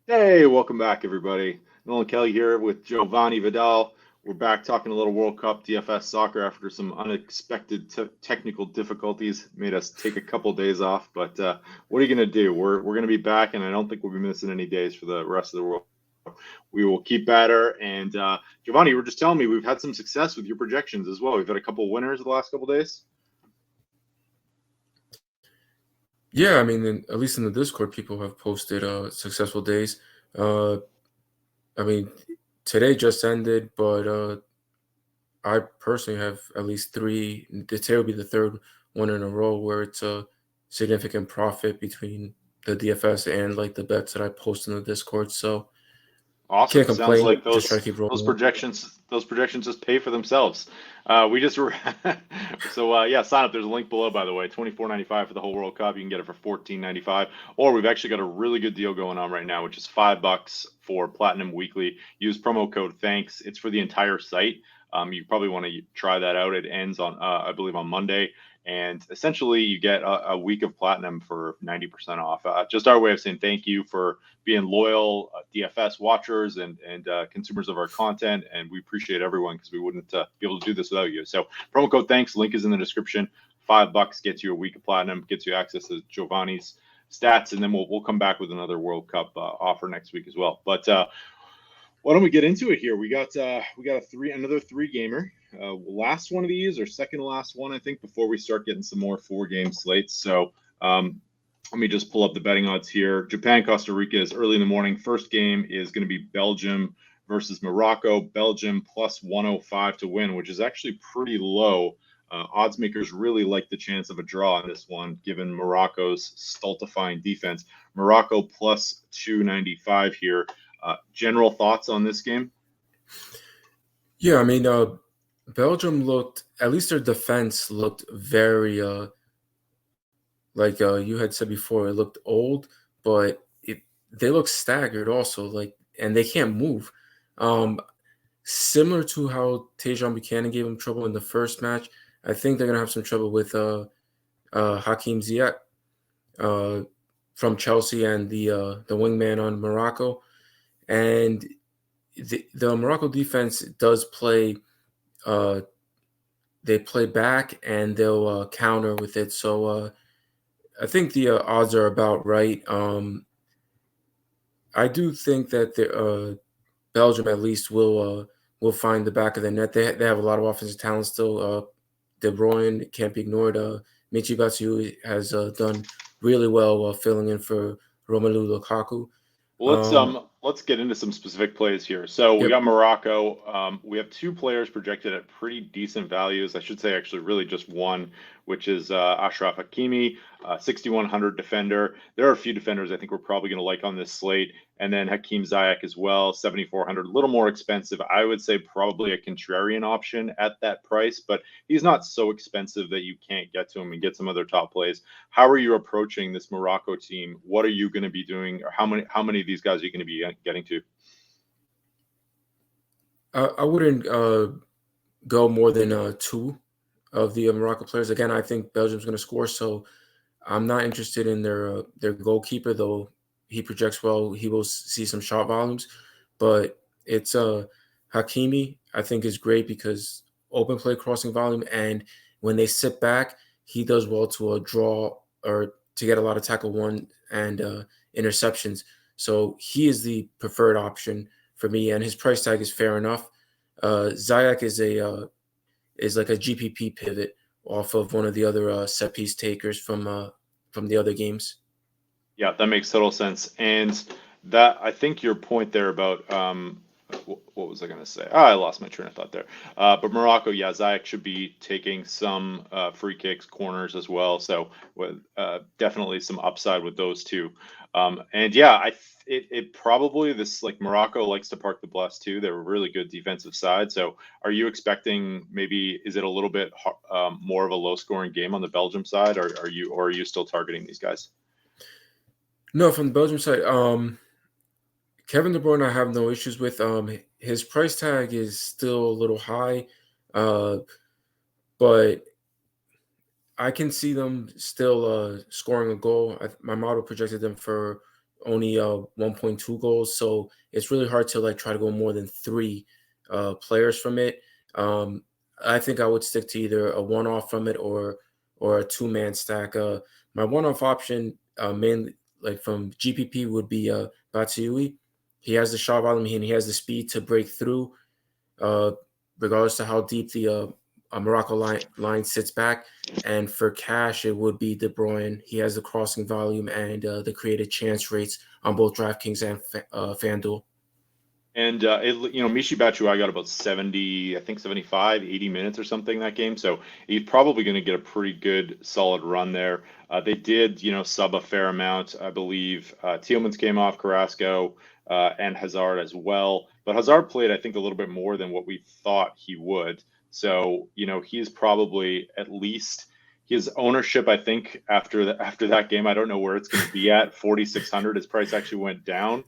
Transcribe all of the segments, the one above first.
Hey, welcome back, everybody. Nolan Kelly here with Jovanni Vidal. We're back talking a little World Cup DFS soccer after some unexpected technical difficulties made us take a couple days off. But what are you going to do? We're going to be back, and I don't think we'll be missing any days for the rest of the World Cup. We will keep better. And Giovanni, you were just telling me we've had some success with your projections as well. We've had a couple winners the last couple days. Yeah, I mean, at least in the Discord, people have posted successful days. Uh, I mean, today just ended, but I personally have at least three. Today will be the third one in a row where it's a significant profit between the DFS and like the bets that I post in the Discord. So can't Awesome. Sounds complain. like Just try to keep those rolling. projections just pay for themselves. We just were yeah, sign up. There's a link below, by the way. 24.95 for the whole World Cup. You can get it for 14.95. Or we've actually got a really good deal going on right now, which is $5 for Platinum Weekly. Use promo code Thanks. It's for the entire site. You probably want to try that out. It ends on I believe on Monday. And essentially, you get a week of platinum for 90% off. Just our way of saying thank you for being loyal DFS watchers and consumers of our content, and we appreciate everyone because we wouldn't be able to do this without you. So promo code Thanks, link is in the description. $5 gets you a week of platinum, gets you access to Giovanni's stats, and then we'll come back with another World Cup offer next week as well. But why don't we get into it here? We got another three gamer. Last one of these or second to last one, I think, before we start getting some more 4 game slates. So let me just pull up the betting odds here. Japan, Costa Rica is early in the morning. First game is going to be Belgium versus Morocco. Belgium plus 105 to win, which is actually pretty low. Odds makers really like the chance of a draw in this one, given Morocco's stultifying defense. Morocco plus 295 here. General thoughts on this game? Yeah, I mean, Belgium looked, at least their defense looked very like you had said before, it looked old, but they look staggered also, like, and they can't move. Um, Similar to how Tejan Buchanan gave him trouble in the first match, I think they're gonna have some trouble with Hakim Ziyech uh, from Chelsea and the wingman on Morocco. And the Morocco defense does play. Uh, they play back and they'll counter with it. So I think the odds are about right. I do think that Belgium at least will find the back of the net. They have a lot of offensive talent still. De Bruyne can't be ignored. Michi Batshuayi has done really well filling in for Romelu Lukaku. Well, Um, let's get into some specific plays here. So we yep. got Morocco. We have two players projected at pretty decent values. I should say actually really just one, which is Ashraf Hakimi, 6,100 defender. There are a few defenders I think we're probably going to like on this slate, and then Hakim Ziyech as well, 7,400, a little more expensive. I would say probably a contrarian option at that price, but he's not so expensive that you can't get to him and get some other top plays. How are you approaching this Morocco team? What are you going to be doing, or how many of these guys are you going to be getting to? I wouldn't go more than two of the Morocco players. Again, I think Belgium's going to score, so I'm not interested in their goalkeeper, though he projects well. He will see some shot volumes, but it's Hakimi. I think is great because open play, crossing volume, and when they sit back, he does well to draw or to get a lot of tackle one and interceptions. So he is the preferred option for me, and his price tag is fair enough. Ziyech is like a GPP pivot off of one of the other set piece takers from the other games. Yeah, that makes total sense. And that I think your point there about what was I going to say? I lost my train of thought there. But Morocco, yeah, Ziyech should be taking some free kicks, corners as well. So definitely some upside with those two. And yeah, it probably this like Morocco likes to park the bus too. They're a really good defensive side. So are you expecting maybe is it a little bit more of a low scoring game on the Belgium side, or are you still targeting these guys? No, from the Belgium side, Kevin De Bruyne, I have no issues with. His price tag is still a little high, uh, but I can see them still scoring a goal. My model projected them for only 1.2 goals. So it's really hard to like try to go more than 3 players from it. I think I would stick to either a one-off from it or a two-man stack. My one-off option mainly like from GPP would be Batshuayi. He has the shot volume and he has the speed to break through, uh, regardless of how deep the Morocco line sits back. And for cash, it would be De Bruyne. He has the crossing volume and the created chance rates on both DraftKings and FanDuel. And Michy Batshuayi got about 70, I think 75, 80 minutes or something that game. So he's probably going to get a pretty good, solid run there. They did, sub a fair amount, I believe. Tielemans came off, Carrasco, and Hazard as well. But Hazard played, I think, a little bit more than what we thought he would. So, he's probably at least his ownership, I think, after that game, I don't know where it's going to be at. 4,600, his price actually went down.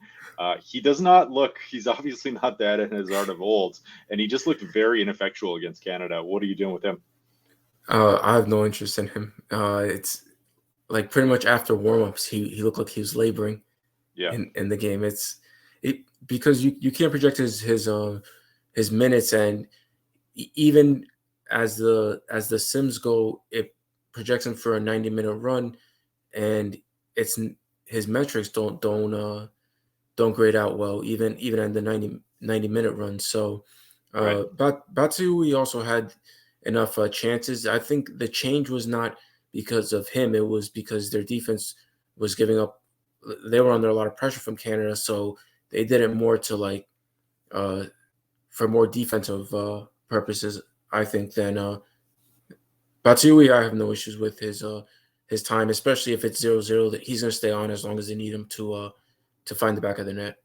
He does not look, he's obviously not that in Hazard of old, and he just looked very ineffectual against Canada. What are you doing with him? I have no interest in him. It's like pretty much after warmups, he looked like he was laboring in the game. Because you can't project his minutes, and even as the sims go, it projects him for a 90-minute run, and his metrics don't grade out well, even at the 90-minute run. So Batshuayi also had enough chances. I think the change was not because of him. It was because their defense was giving up. They were under a lot of pressure from Canada, so they did it more to for more defensive purposes, I think, than Batshuayi. I have no issues with his time, especially if it's 0-0, that he's going to stay on as long as they need him to find the back of the net.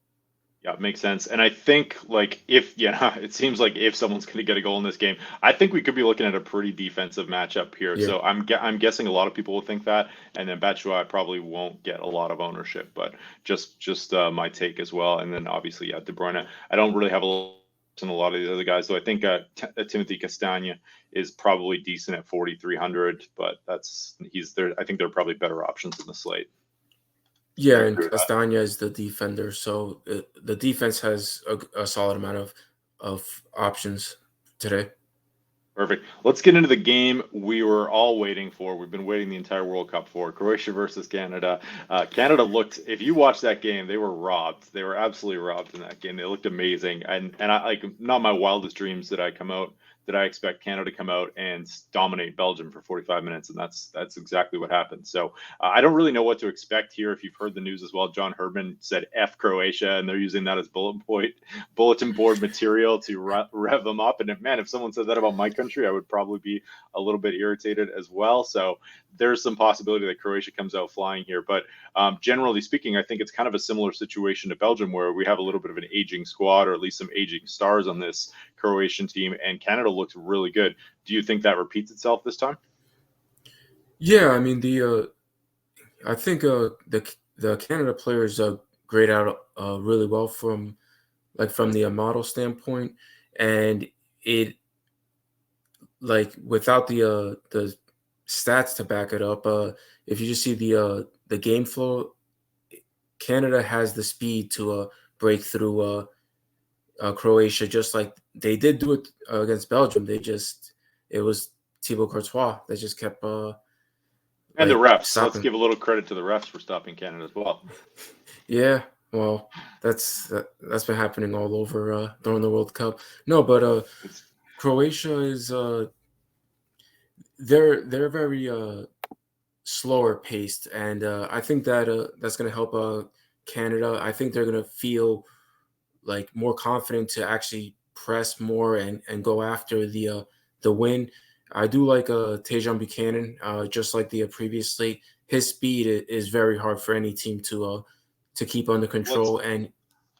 Yeah, it makes sense. And I think it seems like if someone's going to get a goal in this game, I think we could be looking at a pretty defensive matchup here. Yeah. So I'm guessing a lot of people will think that, and then Batshuayi probably won't get a lot of ownership, but just my take as well. And then obviously, De Bruyne. I don't really have a lot of the other guys, so I think Timothy Castagne is probably decent at 4,300, but he's there. I think there are probably better options in the slate. Yeah, and Castagne is the defender, so the defense has a solid amount of options today. Perfect. Let's get into the game we were all waiting for. We've been waiting the entire World Cup for. Croatia versus Canada. Canada looked, if you watch that game, they were robbed. They were absolutely robbed in that game. They looked amazing. And I not my wildest dreams did I expect Canada to come out and dominate Belgium for 45 minutes, and that's exactly what happened. So I don't really know what to expect here. If you've heard the news as well, John Herdman said F Croatia, and they're using that as bulletin board material to rev them up. And if someone said that about my country, I would probably be a little bit irritated as well. So there's some possibility that Croatia comes out flying here. But generally speaking, I think it's kind of a similar situation to Belgium, where we have a little bit of an aging squad, or at least some aging stars on this Croatian team, and Canada looks really good. Do you think that repeats itself this time? Yeah, I mean I think the Canada players grade out really well from the model standpoint, and it without the stats to back it up. If you just see the game flow, Canada has the speed to break through Croatia, just like they did do it against Belgium. It was Thibaut Courtois that just kept and the refs. Stopping. Let's give a little credit to the refs for stopping Canada as well. Yeah, well, that's been happening all over during the World Cup. No, but Croatia is they're very slower paced, and I think that that's going to help Canada. I think they're going to feel more confident to actually press more and go after the win. I do like Tajon Buchanan, just like the previous slate. His speed is very hard for any team to keep under control.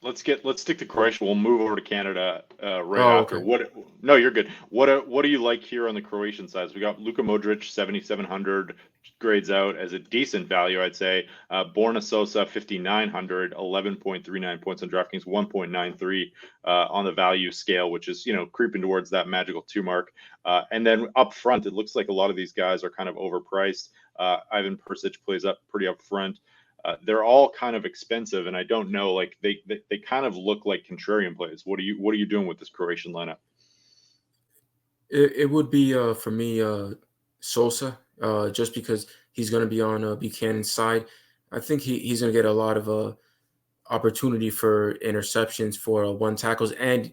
Let's stick to Croatia. We'll move over to Canada after. Okay. No, you're good. What do you like here on the Croatian side? So we got Luka Modric, 7,700, grades out as a decent value, I'd say. Borna Sosa, 5,900, 11.39 points on DraftKings, 1.93 on the value scale, which is creeping towards that magical 2 mark. And then up front, it looks like a lot of these guys are kind of overpriced. Ivan Perisic plays up pretty up front. they're all kind of expensive, and I don't know, like they kind of look like contrarian plays. What are you doing with this Croatian lineup? It would be for me Sosa, just because he's going to be on Buchanan's side. I think he's going to get a lot of opportunity for interceptions for one tackles, and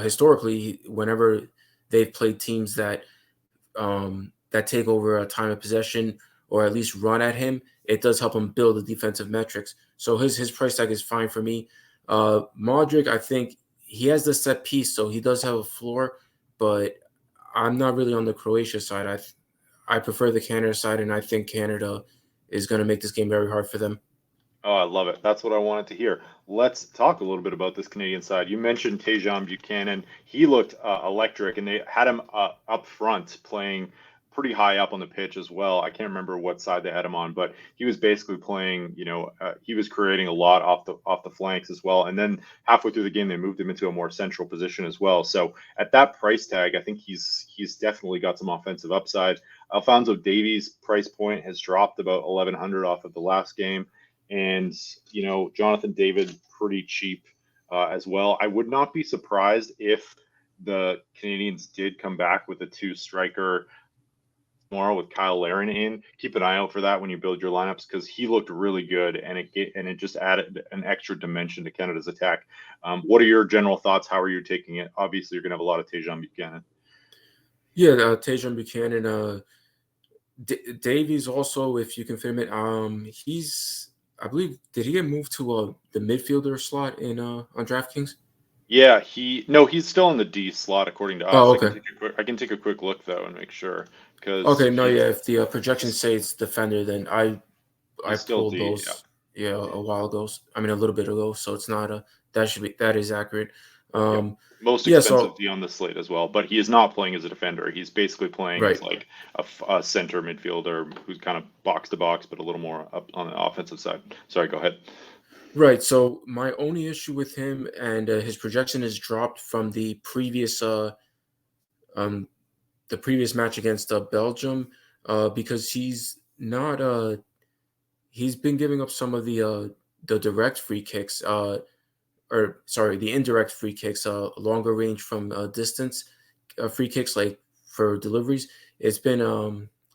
historically, whenever they've played teams that take over a time of possession or at least run at him, it does help him build the defensive metrics. So his price tag is fine for me. Modric, I think he has the set piece, so he does have a floor, but I'm not really on the Croatia side. I prefer the Canada side, and I think Canada is going to make this game very hard for them. Oh, I love it. That's what I wanted to hear. Let's talk a little bit about this Canadian side. You mentioned Tejan Buchanan. He looked electric, and they had him up front playing pretty high up on the pitch as well. I can't remember what side they had him on, but he was basically playing. He was creating a lot off the flanks as well. And then halfway through the game, they moved him into a more central position as well. So at that price tag, I think he's definitely got some offensive upside. Alphonso Davies' price point has dropped about 1,100 off of the last game. And Jonathan David pretty cheap as well. I would not be surprised if the Canadians did come back with a 2-striker tomorrow with Kyle Larin in. Keep an eye out for that when you build your lineups, because he looked really good, and it just added an extra dimension to Canada's attack. What are your general thoughts? How are you taking it? Obviously, you're going to have a lot of Tejan Buchanan. Yeah, Tejan Buchanan, Davies also, if you can fit him in. I believe, did he get moved to the midfielder slot in on DraftKings? Yeah, he's still in the D slot according to us. Oh, okay. I can take a quick look though and make sure, because Okay, no, yeah. If the projections say it's defender, then I he's still pulled D. Yeah. those, yeah, a while ago. I mean, a little bit ago. So it's not that is accurate. Yep. Most Yeah. expensive So D on the slate as well, but he is not playing as a defender. He's basically playing as right, like a center midfielder who's kind of box to box, but a little more up on the offensive side. Sorry, go ahead. right. So my only issue with him, and his projection is dropped from um the previous match against Belgium, because he's not he's been giving up some of the direct free kicks, or sorry, the indirect free kicks, longer range from distance, free kicks like for deliveries. It's been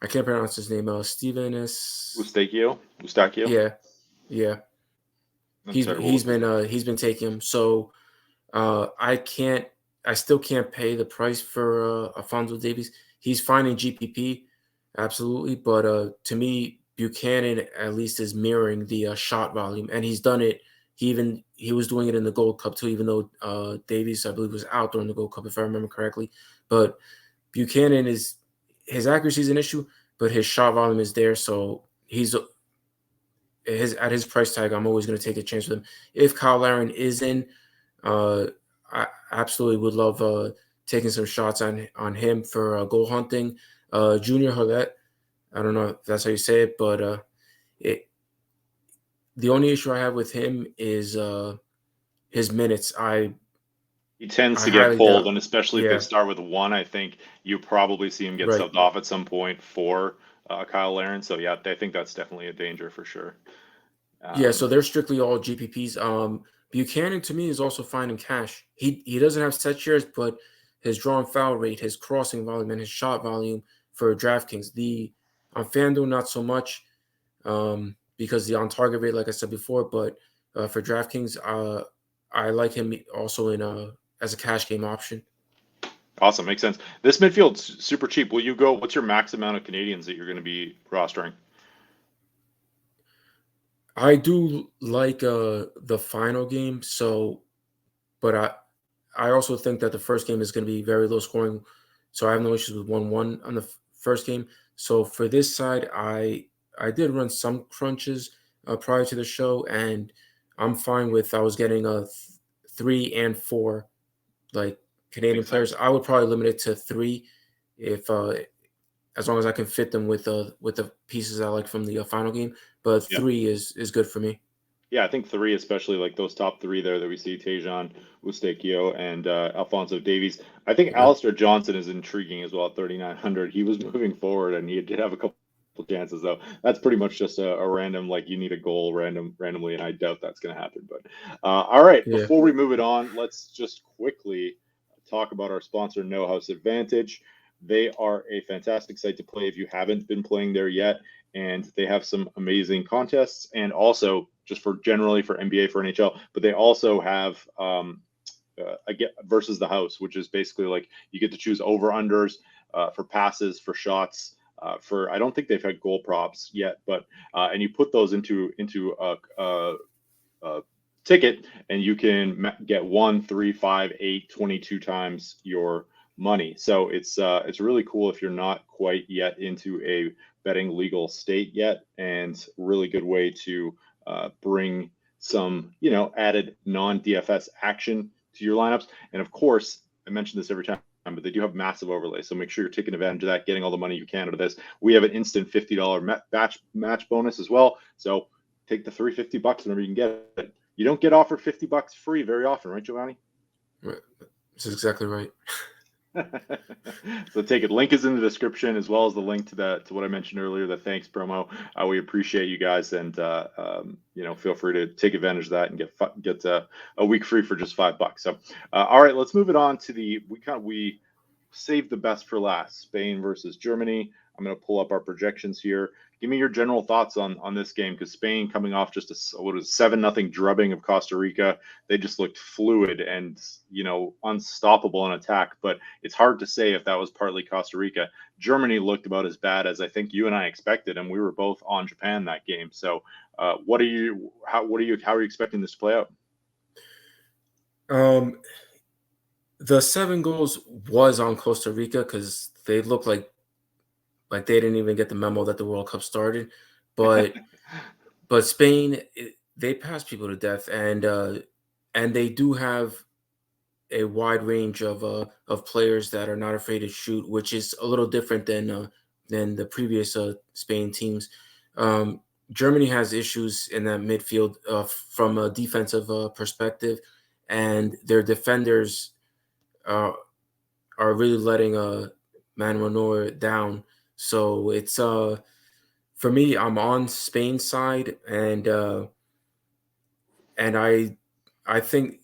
I can't pronounce his name. Steven is, Eustachio. yeah, yeah. That's terrible with his name. He's been taking him. So I still can't pay the price for Alfonso Davies. He's fine in GPP, absolutely, but to me, Buchanan at least is mirroring the shot volume, and he's done it. He was doing it in the Gold Cup too, even though Davies, I believe, was out during the Gold Cup, if I remember correctly. But Buchanan is his accuracy is an issue, but his shot volume is there, so he's at his price tag. I'm always going to take a chance with him. If Kyle Larin is in, uh, I absolutely would love taking some shots on him for goal hunting. Junior Hollett, I don't know if that's how you say it, but the only issue I have with him is his minutes. He tends I to get highly pulled, doubt. and especially if they Yeah, start with one, I think you probably see him get right. subbed off at some point for Kyle Larin. So yeah, I think that's definitely a danger for sure. Yeah, so Um, they're strictly all GPPs. Buchanan to me is also fine in cash. He doesn't have set shares, but his drawn foul rate, his crossing volume, and his shot volume for DraftKings. The on FanDuel not so much, because the on target rate, like I said before, but for DraftKings, I like him also in as a cash game option. awesome, makes sense. This midfield's super cheap. Will you go? What's your max amount of Canadians that you're going to be rostering? I do like the final game, so but I also think that the first game is going to be very low scoring, so I have no issues with 1-1 on the first game. So for this side, I did run some crunches prior to the show, and I'm fine with I was getting a 3 and 4 like Canadian Makes players. sense. I would probably limit it to 3 if as long as I can fit them with the pieces I like from the final game. But Yeah. 3 is good for me. Yeah, I think three, especially like those top three there that we see, Tejan, Eustachio, and Alphonso Davies. I think Okay. Alistair Johnson is intriguing as well at 3,900. He was moving forward, and he did have a couple chances though. That's pretty much just a random, like you need a goal randomly, and I doubt that's going to happen. But all right, Yeah. before we move it on, let's just quickly talk about our sponsor, No House Advantage. They are a fantastic site to play if you haven't been playing there yet, and they have some amazing contests, and also just for generally for NBA, for NHL, but they also have again versus the house, which is basically like you get to choose over unders for passes, for shots. For I don't think they've had goal props yet, but and you put those into a ticket, and you can get 1, 3, 5, 8, 22 times your money. So it's really cool if you're not quite yet into a betting legal state yet, and really good way to bring some added non-DFS action to your lineups. And of course, I mention this every time, but they do have massive overlays. So make sure you're taking advantage of that, getting all the money you can out of this. We have an instant $50 match bonus as well. So take the $350 whenever you can get it. You don't get offered $50 free very often, right, Jovanni? That's exactly right. So take it. Link is in the description, as well as the link to what I mentioned earlier, the thanks promo. We appreciate you guys, and feel free to take advantage of that and get a week free for just $5. So all right, let's move it on to we saved the best for last. Spain versus Germany. I'm going to pull up our projections here. Give me your general thoughts on this game, because Spain, coming off just a 7-0 drubbing of Costa Rica, they just looked fluid and unstoppable in attack. But it's hard to say if that was partly Costa Rica. Germany looked about as bad as I think you and I expected, and we were both on Japan that game. So, how are you expecting this to play out? The 7 goals was on Costa Rica because they looked like they didn't even get the memo that the World Cup started. But Spain, they pass people to death, and they do have a wide range of players that are not afraid to shoot, which is a little different than the previous Spain teams. Germany has issues in that midfield from a defensive perspective, and their defenders are really letting Manuel Neuer down. So it's for me, I'm on Spain's side, and I think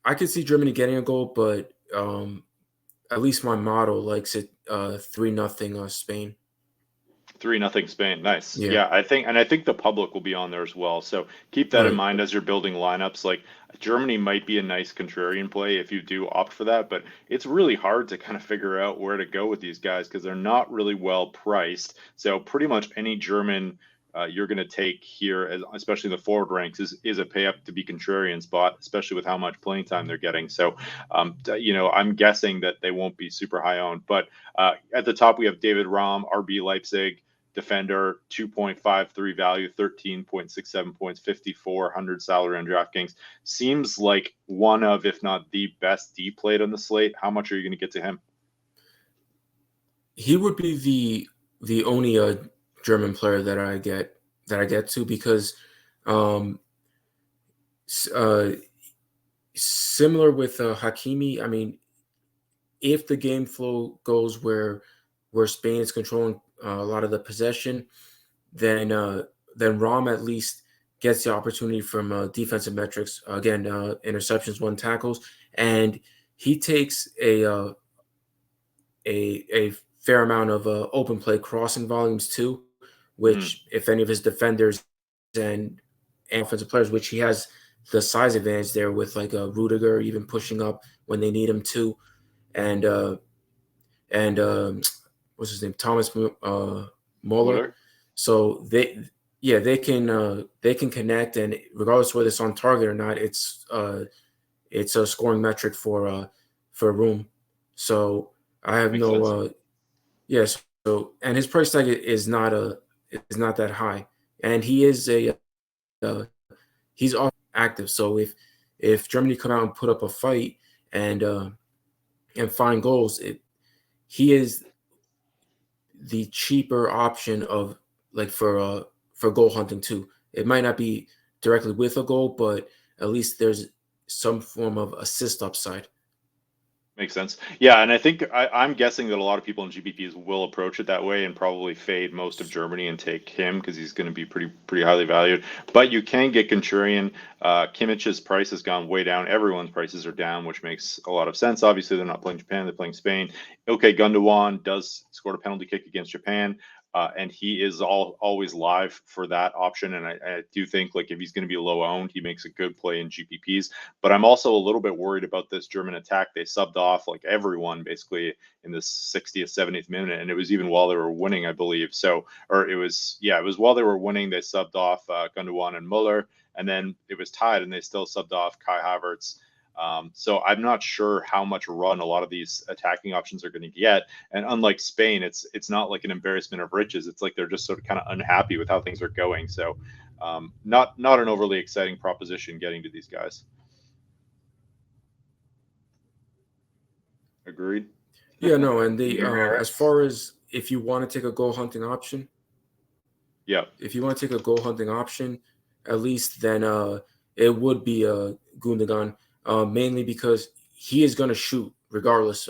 I could see Germany getting a goal, but at least my model likes it 3-0 Spain. 3-0 Spain. Nice. Yeah. Yeah, I think the public will be on there as well. So keep that in mind as you're building lineups. Like, Germany might be a nice contrarian play if you do opt for that, but it's really hard to kind of figure out where to go with these guys because they're not really well priced. So pretty much any German you're going to take here, especially in the forward ranks, is a pay up to be contrarian spot, especially with how much playing time they're getting. So, I'm guessing that they won't be super high owned. But at the top, we have David Raum, RB Leipzig, defender, 2.53 value, 13.67 points, 5,400 salary on DraftKings. Seems like one of, if not the best D played on the slate. How much are you going to get to him? He would be the only German player that I get to, because similar with Hakimi. I mean, if the game flow goes where Spain is controlling a lot of the possession, then Raum at least gets the opportunity from defensive metrics. Again, interceptions, 1 tackles, and he takes a fair amount of open play crossing volumes too, which if any of his defenders and offensive players, which he has the size advantage there with like Rudiger even pushing up when they need him to, and what's his name, Thomas Muller. So they can connect, and regardless of whether it's on target or not, it's a scoring metric for Room. So I have yes. So, and his price tag is not that high, and he is he's off active. So if Germany come out and put up a fight and find goals, he is the cheaper option of like for goal hunting too. It might not be directly with a goal, but at least there's some form of assist upside. Makes sense. Yeah, and I think I'm guessing that a lot of people in GPPs will approach it that way and probably fade most of Germany and take him because he's going to be pretty highly valued. But you can get Contrarian. Kimmich's price has gone way down. Everyone's prices are down, which makes a lot of sense. Obviously, they're not playing Japan; they're playing Spain. Okay, Gundogan does score a penalty kick against Japan. And he is always live for that option. And I do think like if he's going to be low owned, he makes a good play in GPPs. But I'm also a little bit worried about this German attack. They subbed off like everyone basically in the 60th, 70th minute, and it was even while they were winning, I believe. So, or it was while they were winning, they subbed off Gundogan and Muller, and then it was tied, and they still subbed off Kai Havertz. So I'm not sure how much run a lot of these attacking options are going to get. And unlike Spain, it's not like an embarrassment of riches. It's like they're just sort of kind of unhappy with how things are going. So not an overly exciting proposition getting to these guys. Agreed. Yeah, no, and the as far as if you want to take a goal hunting option, yeah, if you want to take a goal hunting option, at least then it would be Gundogan, mainly because he is going to shoot regardless.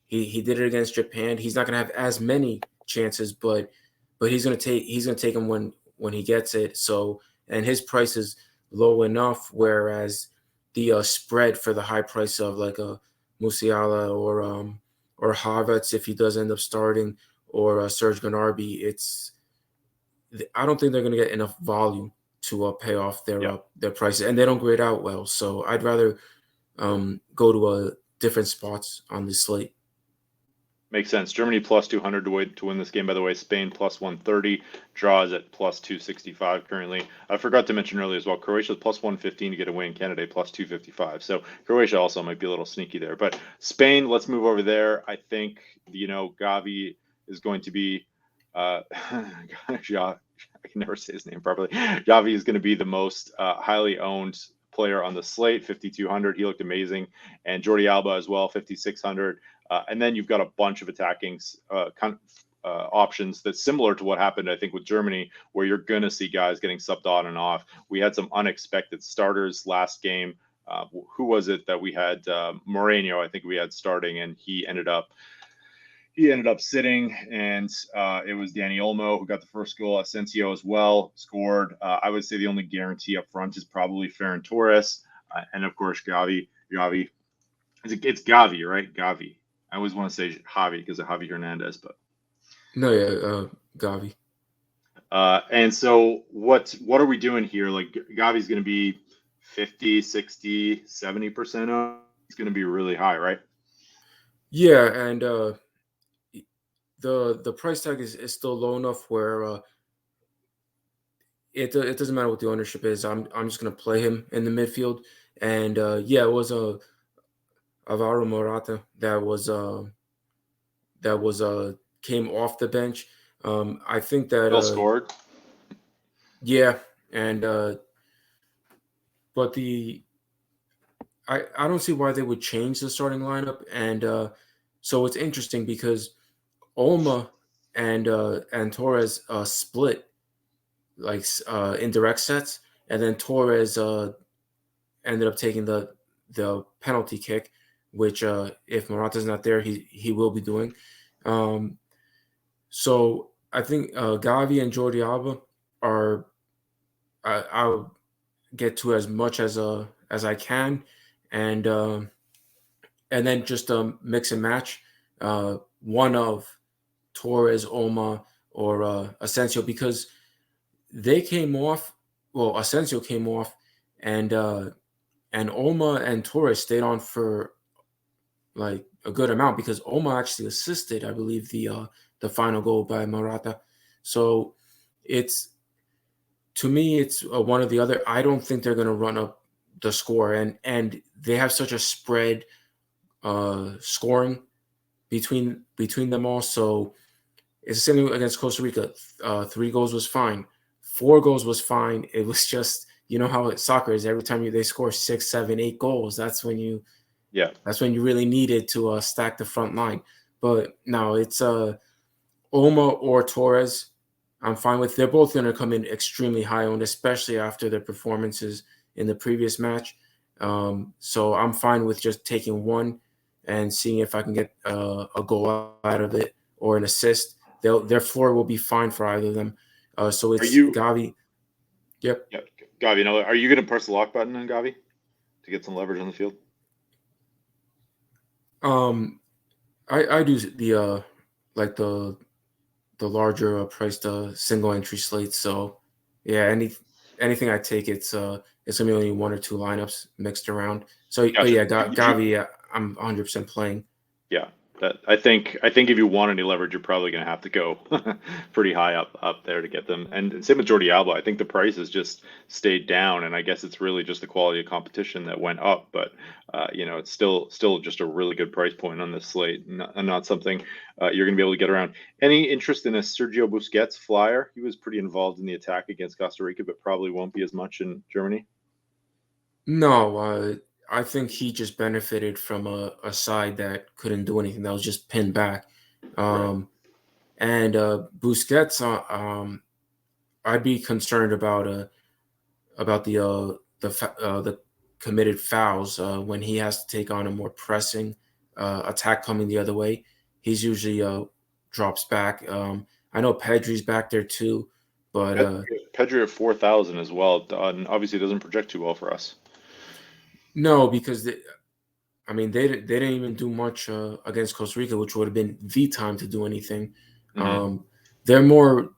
He did it against Japan. He's not going to have as many chances, but he's going to take him when he gets it. So, and his price is low enough, whereas the spread for the high price of like a Musiala or Havertz, if he does end up starting, or Serge Gnabry, I don't think they're going to get enough volume to pay off their prices, and they don't grade out well. So I'd rather go to different spots on the slate. Makes sense. Germany plus 200 to win this game, by the way. Spain plus 130. Draws at plus 265 currently. I forgot to mention earlier as well, Croatia plus 115 to get a win. Canada plus 255. So Croatia also might be a little sneaky there. But Spain, let's move over there. I think, Gavi is going to be I can never say his name properly. Javi is going to be the most highly owned player on the slate, 5,200. He looked amazing. And Jordi Alba as well, 5,600. And then you've got a bunch of attacking options that's similar to what happened, I think, with Germany, where you're going to see guys getting subbed on and off. We had some unexpected starters last game. Who was it that we had? Moreno, I think we had starting, and he ended up sitting, and it was Dani Olmo who got the first goal. Asensio as well scored. I would say the only guarantee up front is probably Ferran Torres, and of course Gavi. It's Gavi, right? Gavi. I always want to say Javi because of Javi Hernandez, but no, yeah, Gavi. And so what are we doing here? Like Gavi's going to be 50, 60, 70% off. It's going to be really high, right? Yeah, and the price tag is still low enough where it doesn't matter what the ownership is. I'm just going to play him in the midfield, and it was Alvaro Morata that came off the bench. I think that Bill scored. Yeah, and but I don't see why they would change the starting lineup, and so it's interesting because Olma and Torres split like in direct sets, and then Torres ended up taking the penalty kick, which if Morata's not there, he will be doing. So I think Gavi and Jordi Alba are I'll get to as much as I can, and then just mix and match one of Torres, Olma, or Asensio, because they came off. Well, Asensio came off, and Olma and Torres stayed on for like a good amount because Olma actually assisted, I believe, the final goal by Morata. So to me, it's one or the other. I don't think they're going to run up the score, and they have such a spread scoring between them all. So it's the same against Costa Rica. 3 goals was fine. 4 goals was fine. It was just, how soccer is. Every time they score 6, 7, 8 goals, that's when you really needed to stack the front line. But no, it's Olma or Torres. I'm fine with. They're both going to come in extremely high owned, especially after their performances in the previous match. So I'm fine with just taking one and seeing if I can get a goal out of it or an assist. Their floor will be fine for either of them. So Are it's you? Gavi. Yep. Yeah, Gavi. No, are you going to press the lock button on Gavi to get some leverage on the field? I do the like the larger priced single entry slates. So yeah, anything I take, it's gonna be only one or two lineups mixed around. So, but Gotcha. yeah, Would you? Gavi, I'm 100% playing. Yeah, that I think if you want any leverage, you're probably going to have to go pretty high up there to get them. And same with Jordi Alba. I think the price has just stayed down, and I guess it's really just the quality of competition that went up. But it's still just a really good price point on this slate, and not something you're going to be able to get around. Any interest in a Sergio Busquets flyer? He was pretty involved in the attack against Costa Rica, but probably won't be as much in Germany. No, I think he just benefited from a side that couldn't do anything. That was just pinned back. Right. And Busquets, I'd be concerned about the committed fouls when he has to take on a more pressing attack coming the other way. He's usually drops back. I know Pedri's back there too, but Pedri at 4,000 as well, and obviously doesn't project too well for us. no, because I mean, they didn't even do much against Costa Rica, which would have been the time to do anything. Hmm. They're more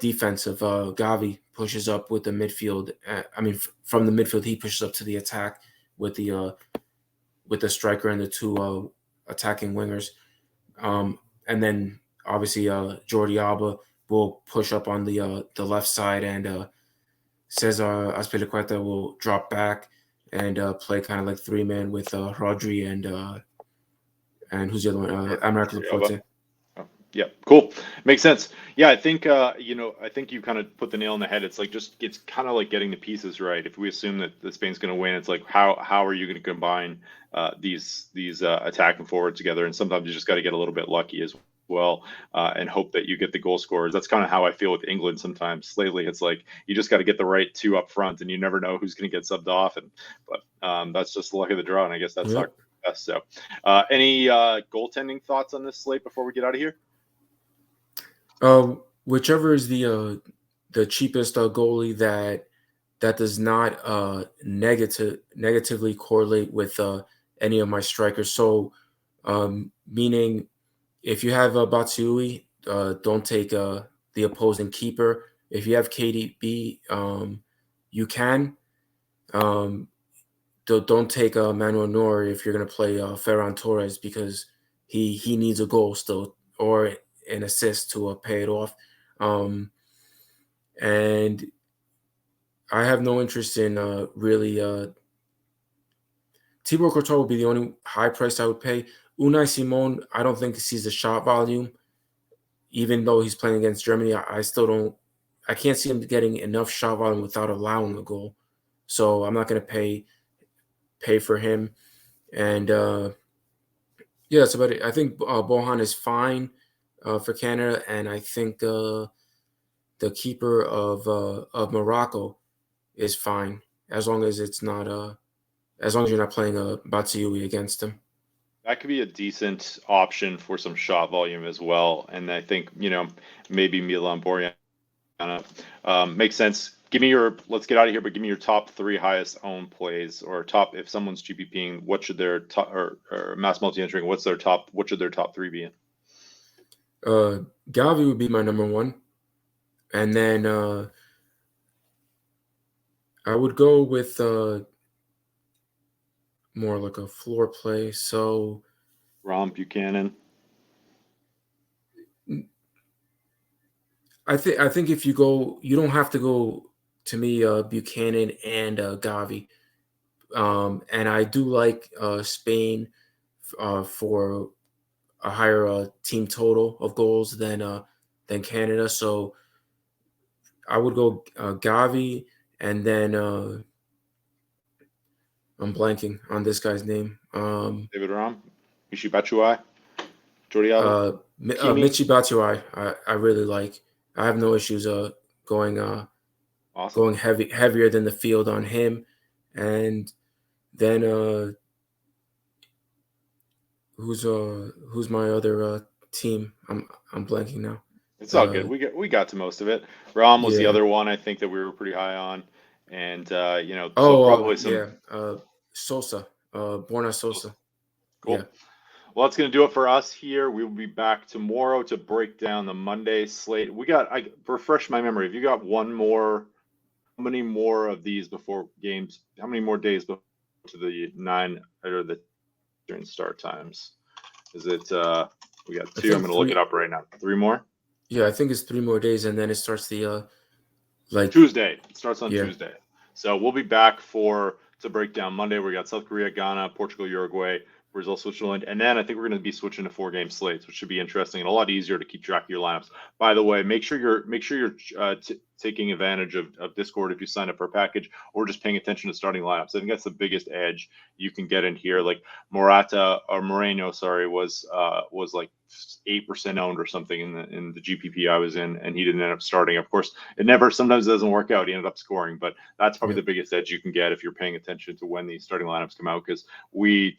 defensive. Gavi pushes up with the midfield. I mean, from the midfield, he pushes up to the attack with the striker and the two attacking wingers. And then obviously Jordi Alba will push up on the left side, and Cesar Azpilicueta will drop back and play kind of like three man with Rodri and who's the other one? America Laporte. Yeah, cool. Makes sense. Yeah, I think I think you kind of put the nail on the head. It's like it's kind of like getting the pieces right. If we assume that the Spain's going to win, it's like how are you going to combine these attack and forward together? And sometimes you just got to get a little bit lucky as well, and hope that you get the goal scorers. That's kind of how I feel with England sometimes. Lately, it's like you just got to get the right two up front, and you never know who's going to get subbed off. But that's just the luck of the draw, and I guess that's Yep. not best. So, any goaltending thoughts on this slate before we get out of here? Whichever is the cheapest goalie that does not negatively correlate with any of my strikers. So, meaning if you have Batshuayi, don't take the opposing keeper. If you have KDB, you can. Um, don't take Manuel Neuer if you're going to play Ferran Torres because he needs a goal still or an assist to pay it off. And I have no interest in really. Thibaut Courtois would be the only high price I would pay. Unai Simon, I don't think he sees the shot volume, even though he's playing against Germany. I still don't. I can't see him getting enough shot volume without allowing a goal. So I'm not going to pay for him. And yeah, that's about it. I think Bohan is fine for Canada, and I think the keeper of Morocco is fine as long as it's not as long as you're not playing a Batshuayi against him. That could be a decent option for some shot volume as well. And I think, maybe Milan Borjan makes sense. Let's get out of here, but give me your top three highest owned plays or if someone's GPPing, what should their top or mass multi entering, what should their top three be in? Gavi would be my number one. And then I would go with more like a floor play. So Rom Buchanan. I think if you go, you don't have to go to me Buchanan and Gavi. And I do like Spain for a higher team total of goals than Canada. So I would go Gavi, and then I'm blanking on this guy's name. David Rom, Michi Batshuayi, Jordi Alba, Kimi. Michy Batshuayi, I really like. I have no issues going Awesome. going heavier than the field on him, and then who's my other team? I'm blanking now. It's all good. We got to most of it. Rom was the Yeah. other one I think that we were pretty high on, and so Oh, probably some yeah. Sosa. Borna Sosa. Yeah. cool. Well, that's going to do it for us here. We will be back tomorrow to break down the Monday slate. I refresh my memory. If you got one more, how many more of these before games? How many more days before to the 9 or the during start times? Is it, we got I 2. I'm think going to look it three. up right now. 3 more? Yeah, I think it's 3 more days, and then it starts the like Tuesday. It starts on yeah. Tuesday. So we'll be back to break down Monday. We got South Korea, Ghana, Portugal, Uruguay, Brazil, Switzerland, and then I think we're going to be switching to 4-game slates, which should be interesting and a lot easier to keep track of your lineups. By the way, make sure you're taking advantage of Discord if you sign up for a package, or just paying attention to starting lineups. I think that's the biggest edge you can get in here. Like Moreno, sorry, was like 8% owned or something in the GPP I was in, and he didn't end up starting. Of course, sometimes it doesn't work out. He ended up scoring, but that's probably Yeah. the biggest edge you can get if you're paying attention to when these starting lineups come out, because we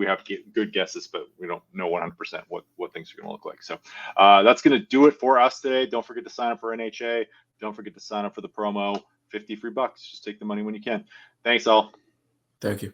have good guesses, but we don't know 100% what things are going to look like. So that's going to do it for us today. Don't forget to sign up for NHA. Don't forget to sign up for the promo. $50 free. Just take the money when you can. Thanks all. Thank you.